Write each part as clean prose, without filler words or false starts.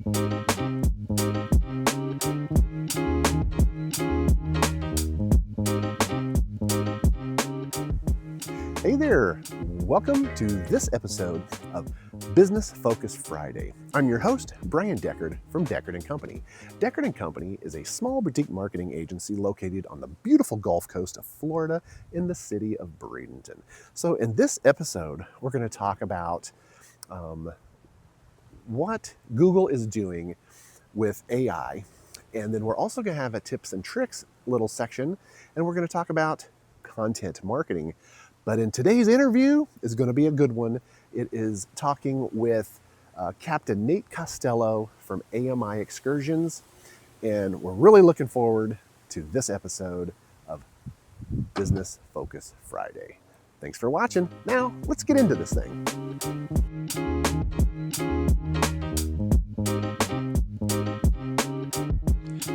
Hey there, welcome to this episode of Business Focus Friday. I'm your host, Brian Deckard from Deckard & Company. Deckard & Company is a small boutique marketing agency located on the beautiful Gulf Coast of Florida in the city of Bradenton. So in this episode, we're going to talk about what Google is doing with AI, and then we're also going to have a tips and tricks little section, and we're going to talk about content marketing. But in today's interview is going to be a good one. It is talking with Captain Nate Costello from AMI Excursions, and we're really looking forward to this episode of Business Focus Friday. Thanks for watching. Now, let's get into this thing.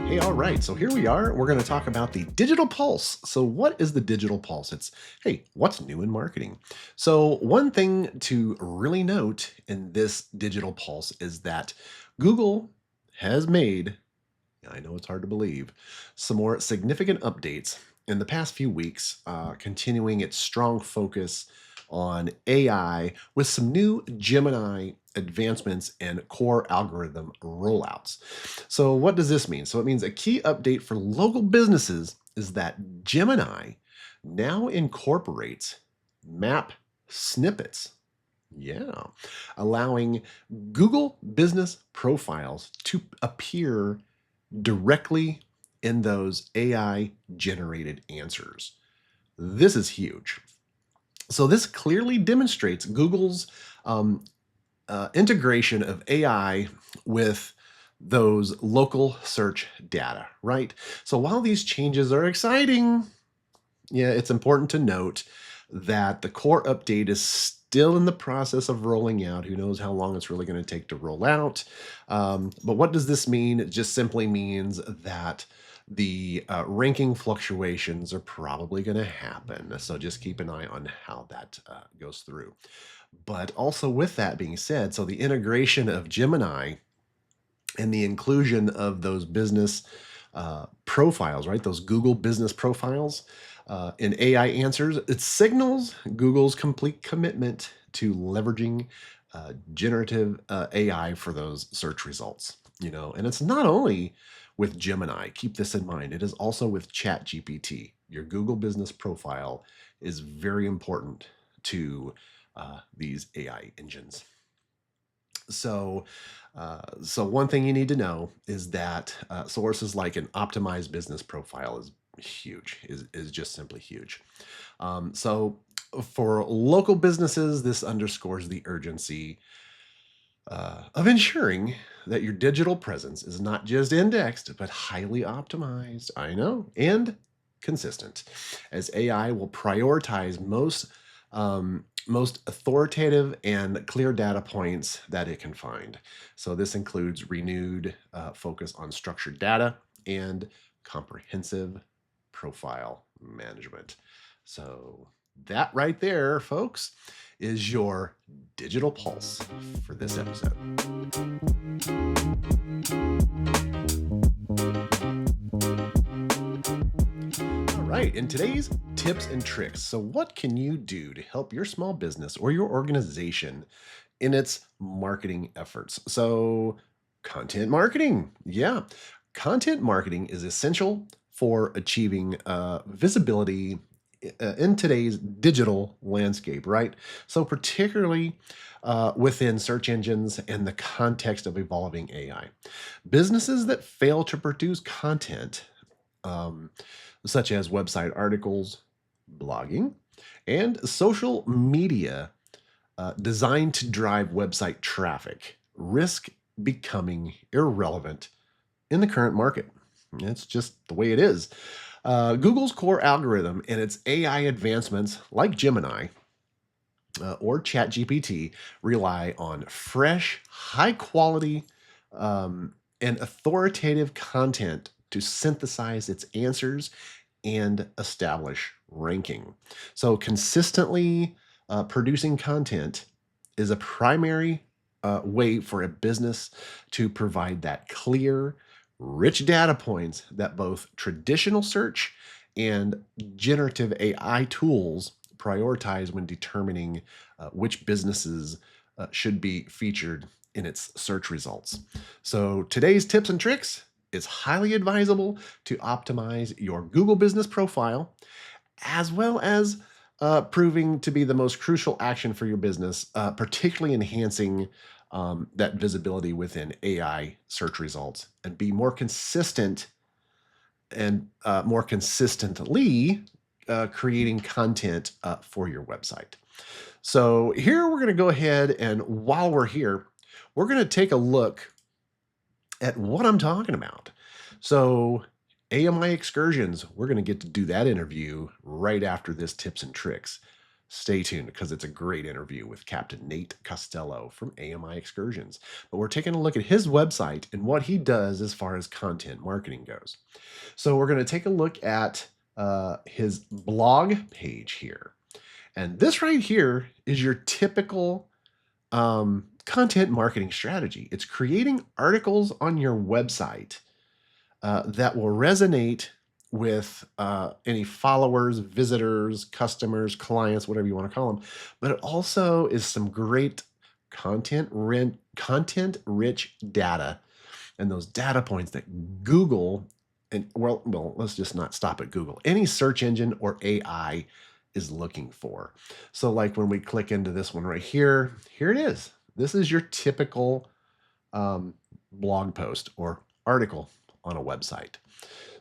Hey, all right, so here we are. We're going to talk about the digital pulse. So what is the digital pulse? It's, hey, what's new in marketing? So one thing to really note in this digital pulse is that Google has made, I know it's hard to believe, some more significant updates in the past few weeks, continuing its strong focus on AI with some new Gemini advancements and core algorithm rollouts. So what does this mean? So it means a key update for local businesses is that Gemini now incorporates map snippets. Yeah, allowing Google business profiles to appear directly in those AI generated answers. This is huge. So this clearly demonstrates Google's integration of AI with those local search data, right? So while these changes are exciting, yeah, it's important to note that the core update is still in the process of rolling out. Who knows how long it's really going to take to roll out. But what does this mean? It just simply means that the ranking fluctuations are probably going to happen. So just keep an eye on how that goes through. But also with that being said, so the integration of Gemini and the inclusion of those business profiles, right? Those Google business profiles in AI answers, it signals Google's complete commitment to leveraging generative AI for those search results, and it's not only with Gemini, keep this in mind, it is also with ChatGPT. Your Google business profile is very important to these AI engines. So one thing you need to know is that sources like an optimized business profile is huge, is just simply huge. So for local businesses, this underscores the urgency of ensuring that your digital presence is not just indexed, but highly optimized, I know, and consistent, as AI will prioritize most authoritative and clear data points that it can find. So this includes renewed focus on structured data and comprehensive profile management. So that right there, folks, is your digital pulse for this episode. All right, in today's tips and tricks, so what can you do to help your small business or your organization in its marketing efforts? So content marketing, yeah. Content marketing is essential for achieving visibility in today's digital landscape, right? So particularly within search engines and the context of evolving AI. Businesses that fail to produce content, such as website articles, blogging, and social media designed to drive website traffic, risk becoming irrelevant in the current market. It's just the way it is. Google's core algorithm and its AI advancements like Gemini or ChatGPT rely on fresh, high quality, and authoritative content to synthesize its answers and establish ranking. So consistently producing content is a primary way for a business to provide that clear, rich data points that both traditional search and generative AI tools prioritize when determining which businesses should be featured in its search results. So today's tips and tricks is highly advisable to optimize your Google business profile, as well as proving to be the most crucial action for your business, particularly enhancing that visibility within AI search results and be more consistent and more consistently creating content for your website. So here we're going to go ahead, and while we're here, we're going to take a look at what I'm talking about. So AMI Excursions, we're going to get to do that interview right after this tips and tricks. Stay tuned because it's a great interview with Captain Nate Costello from AMI Excursions. But we're taking a look at his website and what he does as far as content marketing goes. So we're going to take a look at his blog page here. And this right here is your typical content marketing strategy. It's creating articles on your website that will resonate with any followers, visitors, customers, clients, whatever you want to call them. But it also is some great content-rich data, and those data points that Google, and well, let's just not stop at Google. Any search engine or AI is looking for. So like when we click into this one right here, here it is. This is your typical blog post or article on a website.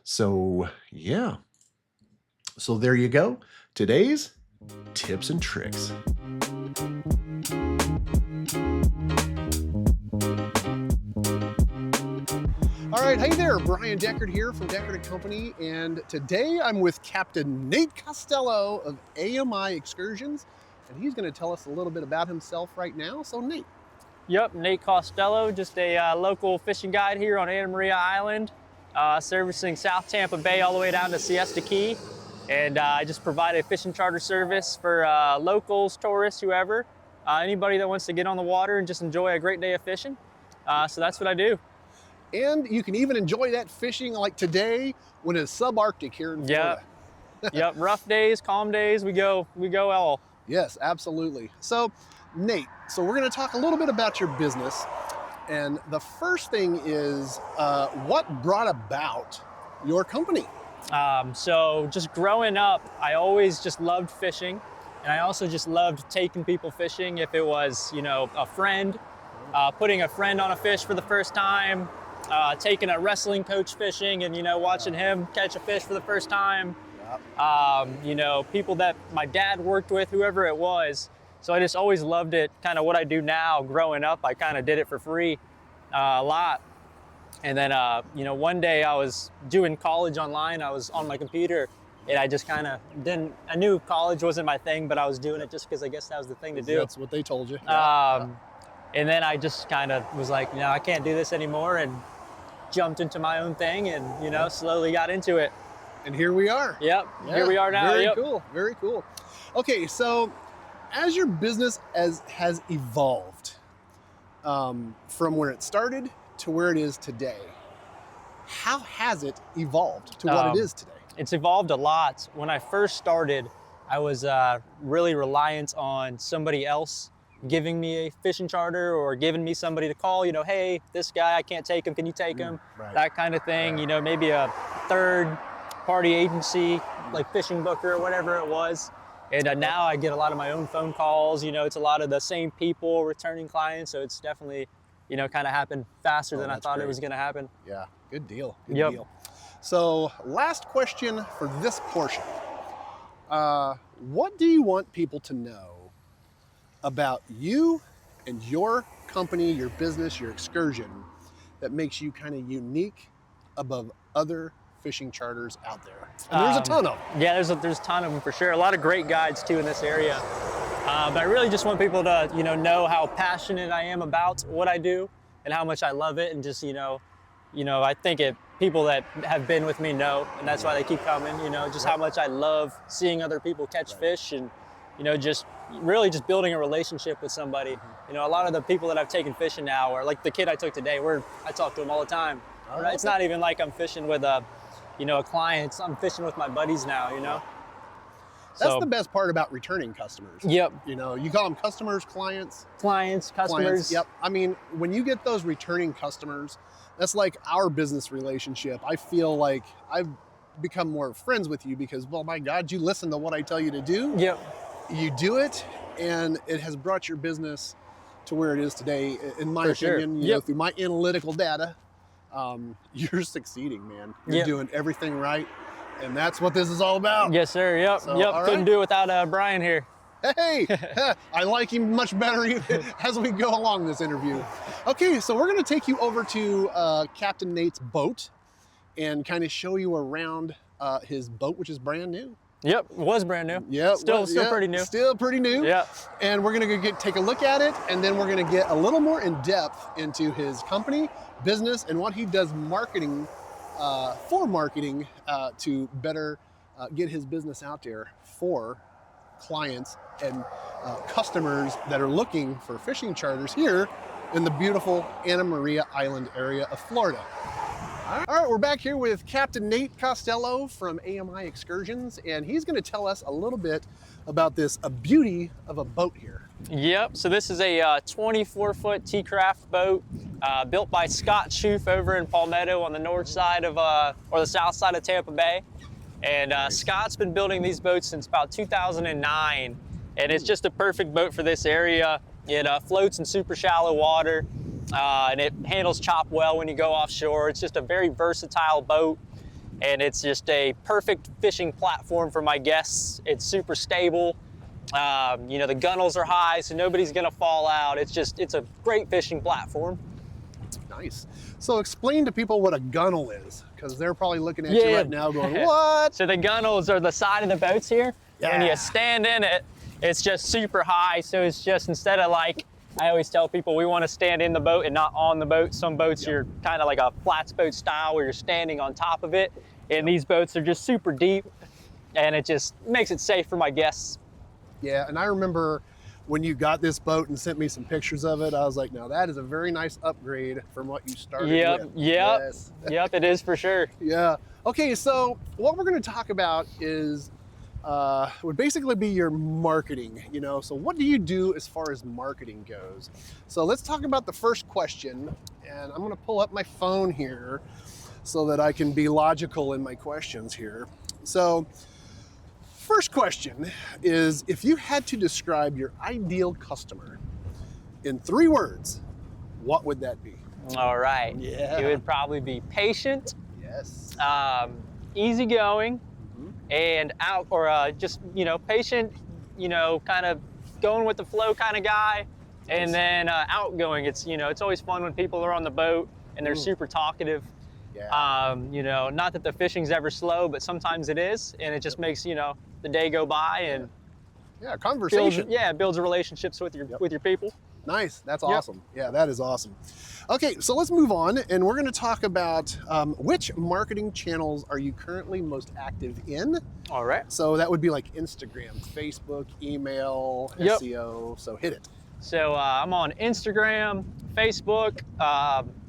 So yeah, so there you go. Today's tips and tricks. All right, hey there, Brian Deckard here from Deckard & Company, and today I'm with Captain Nate Costello of AMI Excursions, and he's going to tell us a little bit about himself right now. So Nate. Yep, Nate Costello, just a local fishing guide here on Anna Maria Island, servicing South Tampa Bay all the way down to Siesta Key, and I just provide a fishing charter service for locals, tourists, whoever, anybody that wants to get on the water and just enjoy a great day of fishing. So that's what I do. And you can even enjoy that fishing like today when it's subarctic here in Florida. Yep, rough days, calm days, we go all. Yes, absolutely. So Nate, so we're going to talk a little bit about your business. And the first thing is what brought about your company? So just growing up, I always just loved fishing. And I also just loved taking people fishing. If it was, a friend, putting a friend on a fish for the first time, taking a wrestling coach fishing and, watching him catch a fish for the first time. People that my dad worked with, whoever it was. So I just always loved it, kind of what I do now. Growing up, I kind of did it for free a lot. And then, one day I was doing college online. I was on my computer and I just kind of I knew college wasn't my thing, but I was doing it just because I guess that was the thing to do. That's what they told you. And then I just kind of was like, I can't do this anymore, and jumped into my own thing and, slowly got into it. And here we are. Yep, yeah, here we are now. Very cool, very cool. Okay, so as your business has evolved from where it started to where it is today, how has it evolved to what it is today? It's evolved a lot. When I first started, I was really reliant on somebody else giving me a fishing charter or giving me somebody to call, hey, this guy, I can't take him, can you take him? Right. That kind of thing, maybe a third party agency, like Fishing Booker or whatever it was. And now I get a lot of my own phone calls, it's a lot of the same people, returning clients. So it's definitely, kind of happened faster than I thought it was going to happen. Yeah, good deal, good Yep. deal. So last question for this portion. What do you want people to know about you and your company, your business, your excursion that makes you kind of unique above other fishing charters out there? And there's a ton of them. Yeah, there's a ton of them for sure. A lot of great guides too in this area. But I really just want people to, know how passionate I am about what I do and how much I love it. And just, I think people that have been with me know, and that's why they keep coming, just how much I love seeing other people catch fish and, you know, just really just building a relationship with somebody. You know, a lot of the people that I've taken fishing now, or like the kid I took today, I talk to him all the time. Oh, It's not even like I'm fishing with a, you know, a client. I'm fishing with my buddies now, you know? That's the best part about returning customers. Yep. You know, you call them customers, clients. Clients, customers. Clients, yep. I mean, when you get those returning customers, that's like our business relationship. I feel like I've become more friends with you because, well, my God, you listen to what I tell you to do. Yep. You do it, and it has brought your business to where it is today. In my opinion, you know, through my analytical data, you're succeeding, man. You're doing everything right. And that's what this is all about. Yes, sir. Yep. So, yep. right. Couldn't do it without Brian here. Hey, I like him much better as we go along this interview. Okay, so we're going to take you over to Captain Nate's boat and kind of show you around his boat, which is brand new. Yep, it was brand new. Yep, still pretty new. Still pretty new. Yeah. And we're going to take a look at it, and then we're going to get a little more in depth into his company, business, and what he does marketing to better get his business out there for clients and customers that are looking for fishing charters here in the beautiful Anna Maria Island area of Florida. All right, we're back here with Captain Nate Costello from AMI Excursions, and he's going to tell us a little bit about this beauty of a boat here. Yep, so this is a 24-foot T-Craft boat built by Scott Schoof over in Palmetto on the north side of, or the south side of Tampa Bay. And Scott's been building these boats since about 2009, and it's just a perfect boat for this area. It floats in super shallow water, and it handles chop well when you go offshore. It's just a very versatile boat, and it's just a perfect fishing platform for my guests. It's super stable. You know, the gunnels are high, so nobody's gonna fall out. It's a great fishing platform. Nice. So explain to people what a gunnel is, because they're probably looking at you right now going, what? So the gunnels are the side of the boats here. Yeah. When you stand in it, it's just super high. So it's just, instead of like, I always tell people we want to stand in the boat and not on the boat. Some boats you're kind of like a flats boat style where you're standing on top of it. And these boats are just super deep, and it just makes it safe for my guests. Yeah, and I remember when you got this boat and sent me some pictures of it, I was like, now that is a very nice upgrade from what you started with. Yes. Yep, it is for sure. Yeah. Okay, so what we're going to talk about is would basically be your marketing, you know. So what do you do as far as marketing goes? So let's talk about the first question, and I'm going to pull up my phone here so that I can be logical in my questions here. So first question is, if you had to describe your ideal customer in 3 words, what would that be? All right. Yeah. It would probably be patient, Yes. easygoing, and just, you know, patient, you know, kind of going with the flow kind of guy, and then outgoing. It's, you know, it's always fun when people are on the boat and they're super talkative. Yeah. You know, not that the fishing's ever slow, but sometimes it is, and it just makes, you know, the day go by, and Yeah, conversation. builds relationships with your people. Nice. That's awesome. Yeah, that is awesome. Okay, so let's move on, and we're going to talk about which marketing channels are you currently most active in? All right. So that would be like Instagram, Facebook, email, SEO. So hit it. So I'm on Instagram, Facebook,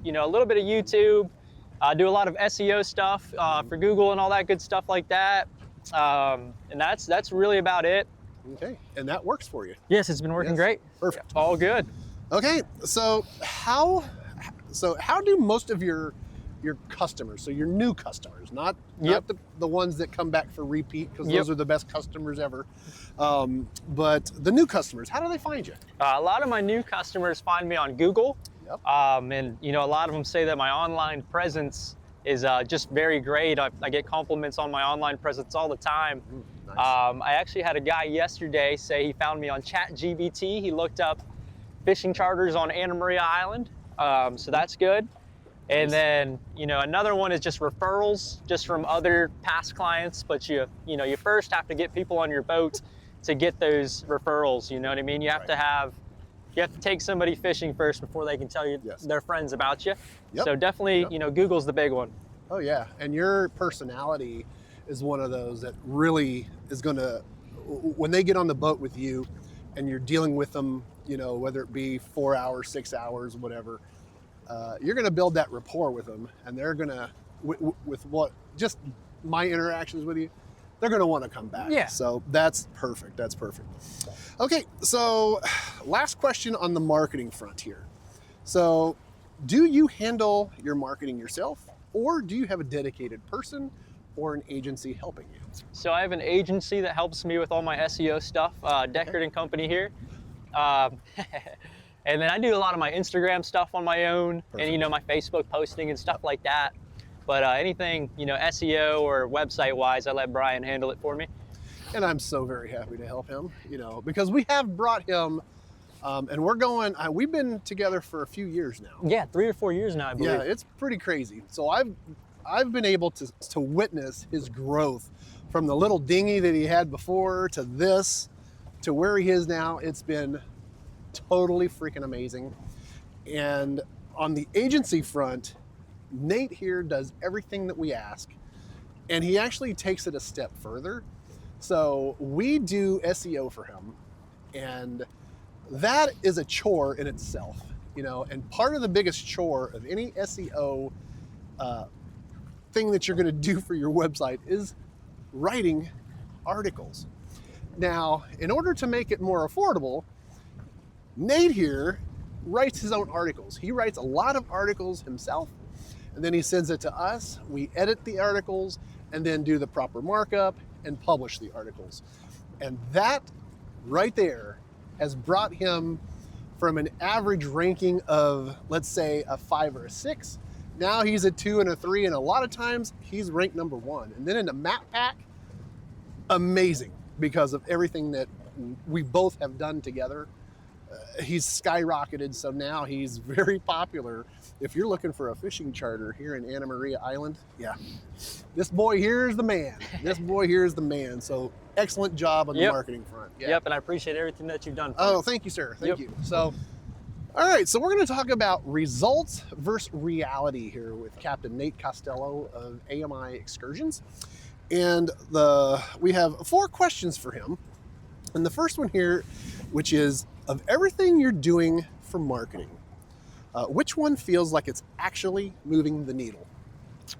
you know, a little bit of YouTube. I do a lot of SEO stuff for Google and all that good stuff like that. And that's really about it. Okay, and that works for you. Yes, it's been working great. Perfect. All good. Okay, so how do most of your customers, so your new customers, not the ones that come back for repeat, because those are the best customers ever, but the new customers, how do they find you? A lot of my new customers find me on Google. And you know, a lot of them say that my online presence is just very great. I get compliments on my online presence all the time. Nice. I actually had a guy yesterday say he found me on ChatGPT. He looked up fishing charters on Anna Maria Island, so that's good. And then, you know, another one is just referrals, just from other past clients. But you first have to get people on your boat to get those referrals. You know what I mean? You have to take somebody fishing first before they can tell you their friends about you. So definitely, you know, Google's the big one. Oh yeah, and your personality is one of those that really is going to when they get on the boat with you and you're dealing with them, you know, whether it be 4 hours, 6 hours, whatever, you're going to build that rapport with them, and they're going to, with what, just my interactions with you, they're going to want to come back. Yeah. So that's perfect. That's perfect. Okay. So last question on the marketing front here. So do you handle your marketing yourself, or do you have a dedicated person or an agency helping you? So I have an agency that helps me with all my SEO stuff, Deckard and Company here. And then I do a lot of my Instagram stuff on my own, Perfect. and, you know, my Facebook posting and stuff like that. But anything, you know, SEO or website wise, I let Brian handle it for me. And I'm so very happy to help him, you know, because we have brought him, and we're going, we've been together for a few years now. Yeah, 3 or 4 years now, I believe. Yeah, it's pretty crazy. So I've been able to witness his growth from the little dinghy that he had before to this, to where he is now. It's been totally freaking amazing. And on the agency front, Nate here does everything that we ask, and he actually takes it a step further. So we do SEO for him, and that is a chore in itself, you know, and part of the biggest chore of any SEO thing that you're going to do for your website is writing articles. Now, in order to make it more affordable, Nate here writes his own articles. He writes a lot of articles himself, and then he sends it to us. We edit the articles and then do the proper markup and publish the articles. And that right there has brought him from an average ranking of, let's say, a 5 or a 6. Now he's a 2 and a 3, and a lot of times he's ranked number 1. And then in the map pack, amazing, because of everything that we both have done together. He's skyrocketed, so now he's very popular. If you're looking for a fishing charter here in Anna Maria Island, yeah, this boy here is the man. This boy here is the man. So excellent job on the marketing front. Yeah. Yep, and I appreciate everything that you've done for Oh, me. thank you, sir. Thank you. So, all right, so we're going to talk about results versus reality here with Captain Nate Costello of AMI Excursions. And we have 4 questions for him. And the first one here, which is, of everything you're doing for marketing, which one feels like it's actually moving the needle?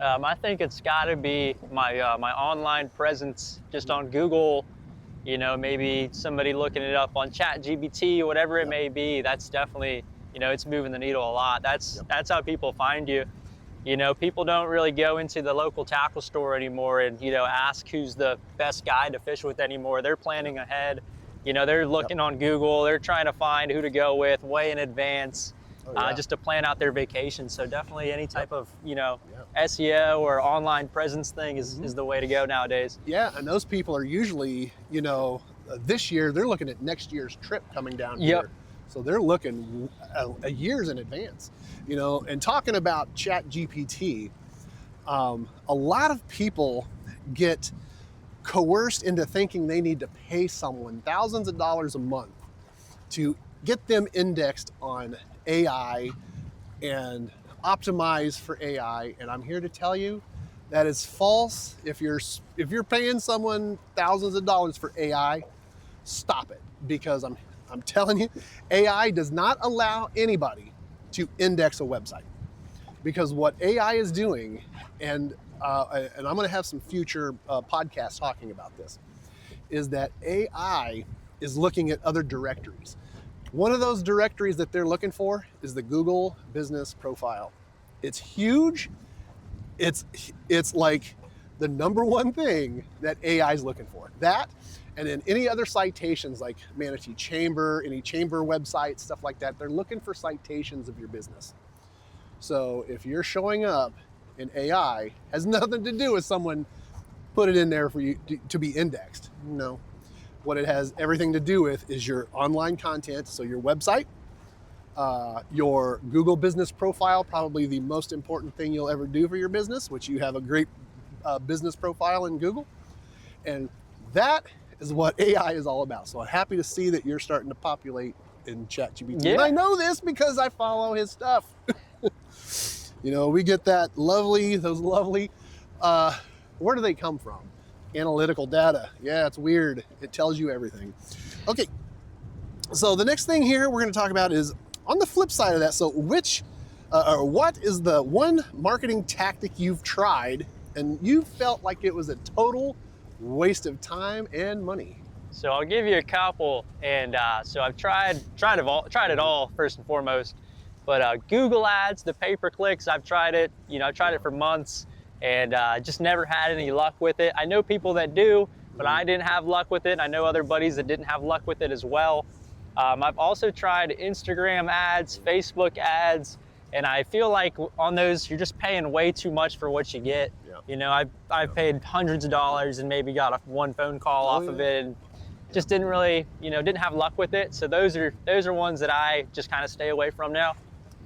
I think it's got to be my online presence just on Google. You know, maybe somebody looking it up on ChatGPT, whatever it may be. That's definitely, you know, it's moving the needle a lot. That's how people find you. You know, people don't really go into the local tackle store anymore and, you know, ask who's the best guy to fish with anymore. They're planning ahead. You know, they're looking on Google. They're trying to find who to go with way in advance, just to plan out their vacation. So definitely any type of, you know, SEO or online presence thing is the way to go nowadays. Yeah, and those people are usually, you know, this year they're looking at next year's trip coming down here. So they're looking a years in advance, you know. And talking about ChatGPT, a lot of people get coerced into thinking they need to pay someone thousands of dollars a month to get them indexed on AI and optimized for AI. And I'm here to tell you that is false. If you're paying someone thousands of dollars for AI, stop it, because I'm telling you, AI does not allow anybody to index a website, because what AI is doing, and I'm going to have some future podcasts talking about this, is that AI is looking at other directories. One of those directories that they're looking for is the Google Business Profile. It's huge. It's like the #1 thing that AI is looking for. That, and then any other citations like Manatee Chamber, any chamber websites, stuff like that, they're looking for citations of your business. So if you're showing up in AI, has nothing to do with someone put it in there for you to be indexed. No, what it has everything to do with is your online content. So your website, your Google Business Profile, probably the most important thing you'll ever do for your business, which you have a great business profile in Google. And that is what AI is all about. So I'm happy to see that you're starting to populate in ChatGPT. Yeah. And I know this because I follow his stuff. You know, we get those lovely, where do they come from? Analytical data. Yeah, it's weird. It tells you everything. Okay, so the next thing here we're going to talk about is on the flip side of that. So what is the one marketing tactic you've tried and you felt like it was a total waste of time and money? So I'll give you a couple, and so I've tried it all first and foremost. But Google Ads, the pay-per-clicks, I've tried it. I've tried it for months, and just never had any luck with it. I know people that do, but I didn't have luck with it. I know other buddies that didn't have luck with it as well. I've also tried Instagram ads, Facebook ads, and I feel like on those, you're just paying way too much for what you get. Yeah. I've paid hundreds of dollars and maybe got one phone call off of it, and just didn't really, didn't have luck with it. So those are ones that I just kind of stay away from now.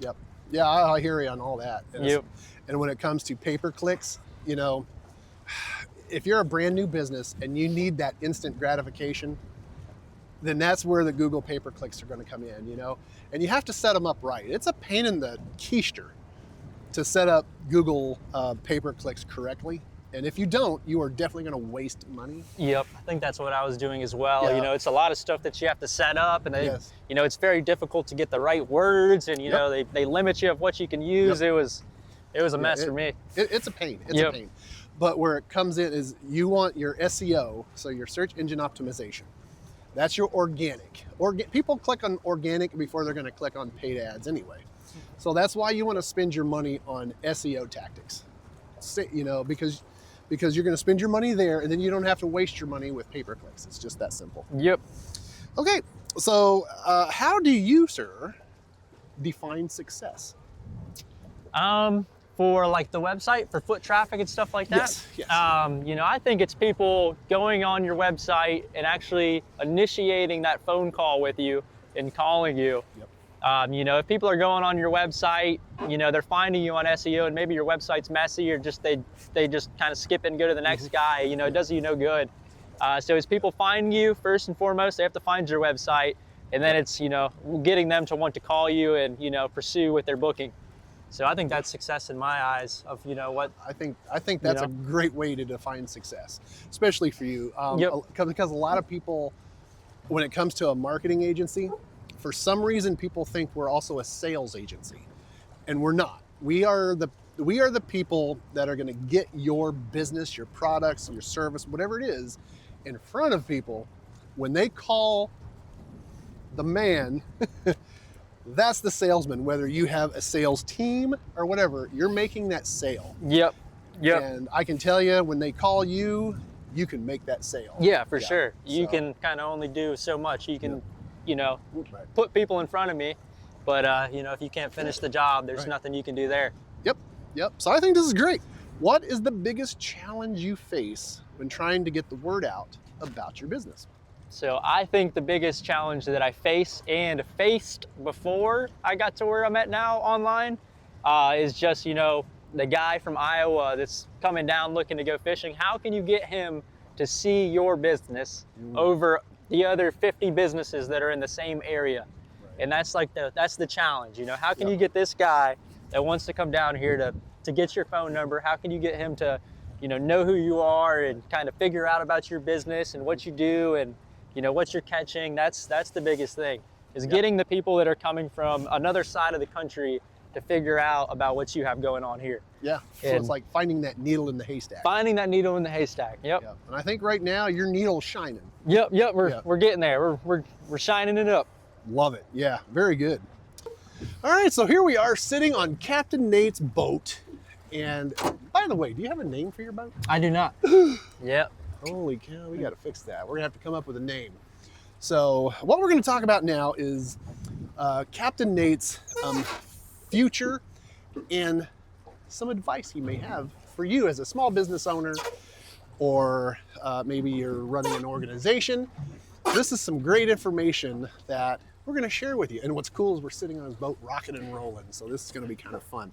Yep. Yeah, I hear you on all that. Yep. And when it comes to pay-per-clicks, if you're a brand new business and you need that instant gratification, then that's where the Google pay-per-clicks are going to come in, and you have to set them up right. It's a pain in the keister to set up Google pay-per-clicks correctly. And if you don't, you are definitely going to waste money. Yep, I think that's what I was doing as well. Yeah. It's a lot of stuff that you have to set up, and Yes. it's very difficult to get the right words, and Yep. they limit you of what you can use. Yep. It was a mess for me. It's a pain. It's Yep. a pain. But where it comes in is you want your SEO, so your search engine optimization. That's your organic. People click on organic before they're going to click on paid ads anyway. So that's why you want to spend your money on SEO tactics. Because you're going to spend your money there, and then you don't have to waste your money with pay-per-clicks. It's just that simple. Yep. Okay, so how do you, sir, define success? For like the website, for foot traffic and stuff like that. Yes. I think it's people going on your website and actually initiating that phone call with you and calling you. Yep. If people are going on your website, they're finding you on SEO, and maybe your website's messy, or just they just kind of skip it and go to the next guy. It does you no good. So as people find you, first and foremost, they have to find your website, and then it's getting them to want to call you and pursue with their booking. So I think that's success in my eyes of what. I think that's a great way to define success, especially for you. Yep. Because a lot of people, when it comes to a marketing agency, for some reason people think we're also a sales agency, and we're not. We are the people that are going to get your business, your products, your service, whatever it is, in front of people. When they call the man, that's the salesman. Whether you have a sales team or whatever, you're making that sale. Yep. And I can tell you, when they call you, you can make that sale. Yeah, for sure. You So- can kind of only do so much. You can, Right. put people in front of me, but if you can't finish the job, there's Right. nothing you can do there. Yep. So I think this is great. What is the biggest challenge you face when trying to get the word out about your business? So I think the biggest challenge that I face and faced before I got to where I'm at now online is just, the guy from Iowa that's coming down looking to go fishing. How can you get him to see your business over the other 50 businesses that are in the same area? Right. And that's the challenge. How can Yep. you get this guy that wants to come down here to get your phone number? How can you get him to, know who you are and kind of figure out about your business and what you do and, what you're catching? That's the biggest thing, is Yep. getting the people that are coming from another side of the country to figure out about what you have going on here. Yeah. So And- it's like finding that needle in the haystack. Finding that needle in the haystack. Yep. Yep. And I think right now your needle's shining. Yep. Yeah. We're getting there. We're shining it up. Love it. Yeah, very good. All right, so here we are sitting on Captain Nate's boat. And by the way, do you have a name for your boat? I do not. Yep. Holy cow, we got to fix that. We're going to have to come up with a name. So what we're going to talk about now is Captain Nate's future and some advice he may have for you as a small business owner, or maybe you're running an organization. This is some great information that we're going to share with you. And what's cool is we're sitting on his boat rocking and rolling. So this is going to be kind of fun.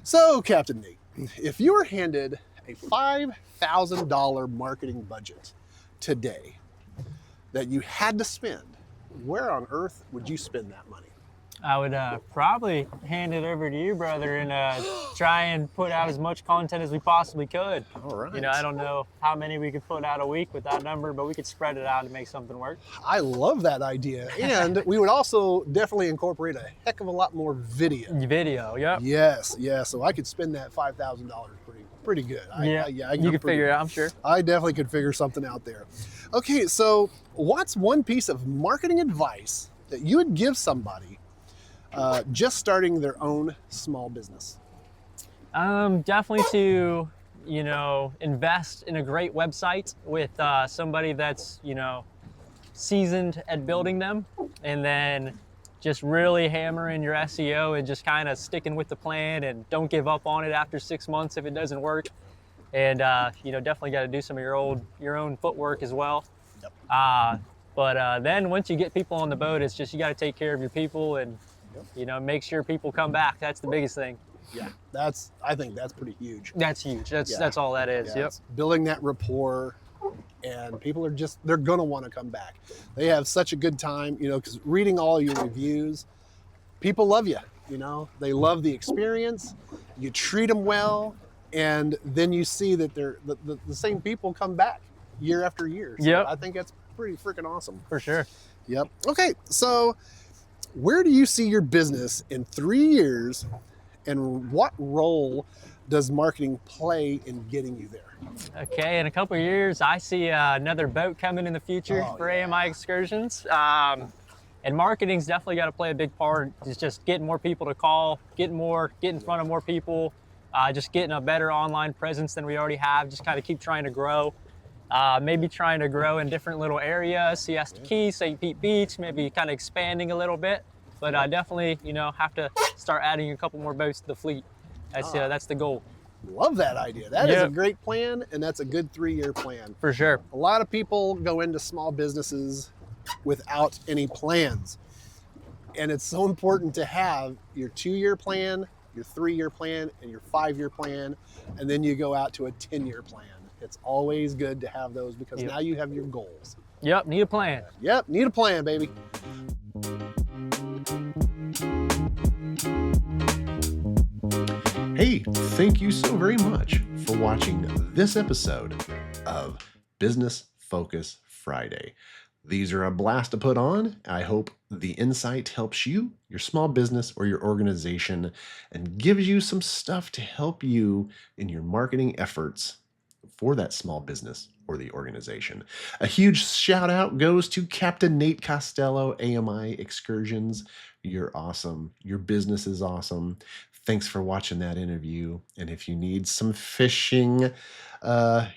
So Captain Nate, if you were handed a $5,000 marketing budget today that you had to spend, where on earth would you spend that money? I would probably hand it over to you, brother, and try and put out as much content as we possibly could. All right. You know, I don't know how many we could put out a week with that number, but we could spread it out and make something work. I love that idea. And we would also definitely incorporate a heck of a lot more video. Video, yep. Yes, yeah. So I could spend that $5,000 pretty good. Yeah, you could figure it out, I'm sure. I definitely could figure something out there. Okay, so what's one piece of marketing advice that you would give somebody just starting their own small business? Definitely to, you know, invest in a great website with somebody that's, you know, seasoned at building them, and then just really hammering your SEO and just kind of sticking with the plan, and don't give up on it after 6 months if it doesn't work. And you know, definitely got to do some of your own footwork as well. Yep. But then once you get people on the boat, it's just you got to take care of your people and you know, make sure people come back. That's the biggest thing. Yeah, I think that's pretty huge. That's huge. That's all that is. Yeah, Yep. building that rapport, and people are they're gonna want to come back. They have such a good time, you know, because reading all your reviews, people love you. You know, they love the experience. You treat them well, and then you see that they're the same people come back year after year. So Yep. I think that's pretty freaking awesome. For sure. Yep. Okay, so where do you see your business in 3 years, and what role does marketing play in getting you there? Okay, in a couple of years, I see another boat coming in the future for AMI Excursions. And marketing's definitely got to play a big part. It's just getting more people to call, get in front of more people, just getting a better online presence than we already have. Just kind of keep trying to grow. Maybe trying to grow in different little areas, Siesta Key, St. Pete Beach, maybe kind of expanding a little bit. But definitely, you know, have to start adding a couple more boats to the fleet. That's the goal. Love that idea. That is a great plan, and that's a good 3-year plan. For sure. A lot of people go into small businesses without any plans. And it's so important to have your 2-year plan, your 3-year plan, and your 5-year plan, and then you go out to a 10-year plan. It's always good to have those because now you have your goals. Yep, need a plan. Yep, need a plan, baby. Hey, thank you so very much for watching this episode of Business Focus Friday. These are a blast to put on. I hope the insight helps you, your small business, or your organization, and gives you some stuff to help you in your marketing efforts for that small business or the organization. A huge shout out goes to Captain Nate Costello, AMI Excursions. You're awesome. Your business is awesome. Thanks for watching that interview. And if you need some fishing,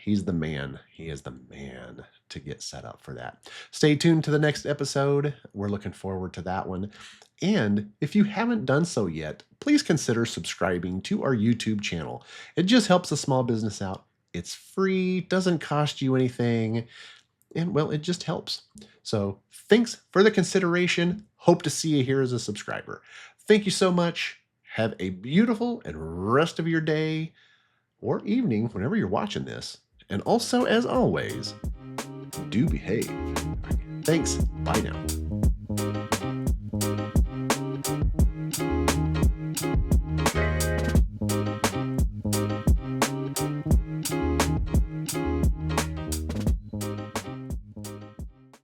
he's the man. He is the man to get set up for that. Stay tuned to the next episode. We're looking forward to that one. And if you haven't done so yet, please consider subscribing to our YouTube channel. It just helps a small business out. It's free, doesn't cost you anything, and well, it just helps. So thanks for the consideration. Hope to see you here as a subscriber. Thank you so much. Have a beautiful and rest of your day or evening whenever you're watching this. And also, as always, do behave. Thanks. Bye now.